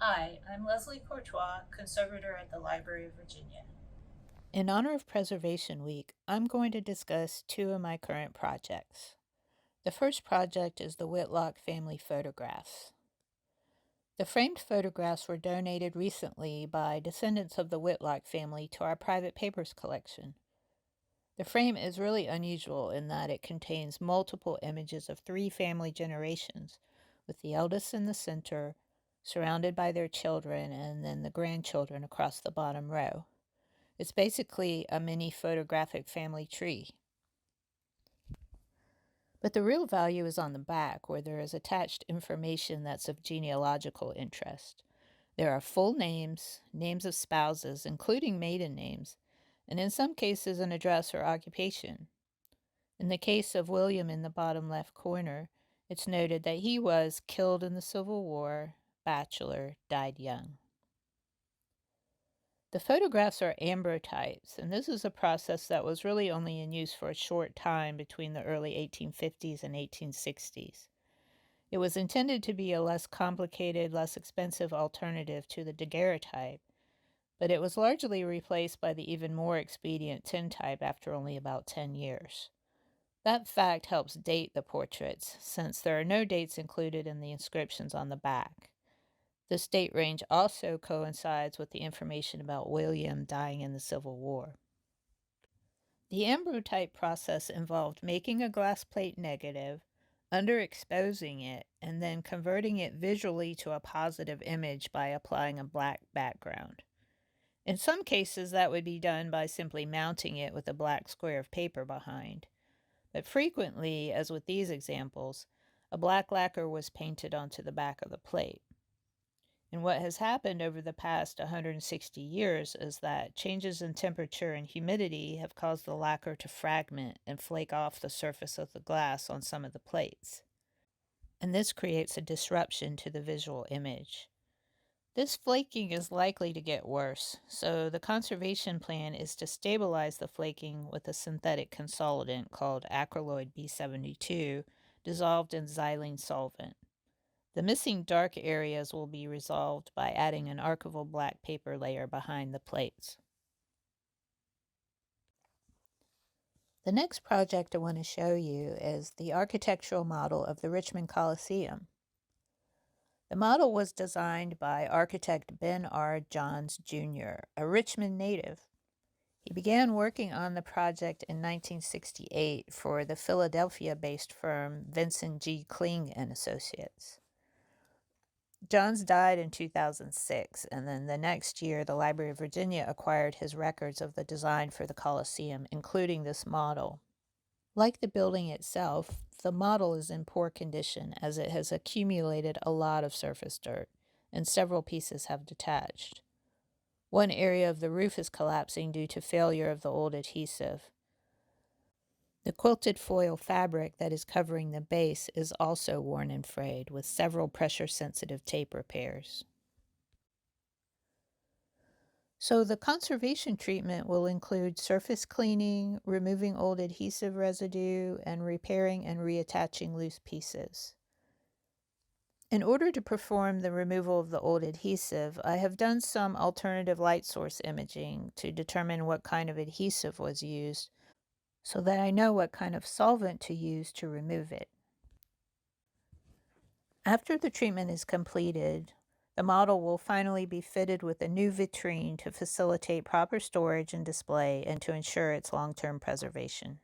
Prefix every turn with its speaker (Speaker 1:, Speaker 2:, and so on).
Speaker 1: Hi, I'm Leslie Courtois, conservator at the Library of Virginia.
Speaker 2: In honor of Preservation Week, I'm going to discuss two of my current projects. The first project is the Whitlock family photographs. The framed photographs were donated recently by descendants of the Whitlock family to our private papers collection. The frame is really unusual in that it contains multiple images of three family generations, with the eldest in the center, surrounded by their children, and then the grandchildren across the bottom row. It's basically a mini photographic family tree. But the real value is on the back, where there is attached information that's of genealogical interest. There are full names, names of spouses, including maiden names, and in some cases an address or occupation. In the case of William in the bottom left corner, it's noted that he was killed in the Civil War, bachelor, died young. The photographs are ambrotypes, and this is a process that was really only in use for a short time between the early 1850s and 1860s. It was intended to be a less complicated, less expensive alternative to the daguerreotype, but it was largely replaced by the even more expedient tintype after only about 10 years. That fact helps date the portraits, since there are no dates included in the inscriptions on the back. This date range also coincides with the information about William dying in the Civil War. The ambrotype process involved making a glass plate negative, underexposing it, and then converting it visually to a positive image by applying a black background. In some cases, that would be done by simply mounting it with a black square of paper behind. But frequently, as with these examples, a black lacquer was painted onto the back of the plate. And what has happened over the past 160 years is that changes in temperature and humidity have caused the lacquer to fragment and flake off the surface of the glass on some of the plates. And this creates a disruption to the visual image. This flaking is likely to get worse, so the conservation plan is to stabilize the flaking with a synthetic consolidant called acryloid B72 dissolved in xylene solvent. The missing dark areas will be resolved by adding an archival black paper layer behind the plates. The next project I want to show you is the architectural model of the Richmond Coliseum. The model was designed by architect Ben R. Johns, Jr., a Richmond native. He began working on the project in 1968 for the Philadelphia-based firm Vincent G. Kling and Associates. Johns died in 2006, and then the next year, the Library of Virginia acquired his records of the design for the Coliseum, including this model. Like the building itself, the model is in poor condition as it has accumulated a lot of surface dirt, and several pieces have detached. One area of the roof is collapsing due to failure of the old adhesive. The quilted foil fabric that is covering the base is also worn and frayed, with several pressure-sensitive tape repairs. So the conservation treatment will include surface cleaning, removing old adhesive residue, and repairing and reattaching loose pieces. In order to perform the removal of the old adhesive, I have done some alternative light source imaging to determine what kind of adhesive was used, so that I know what kind of solvent to use to remove it. After the treatment is completed, the model will finally be fitted with a new vitrine to facilitate proper storage and display and to ensure its long-term preservation.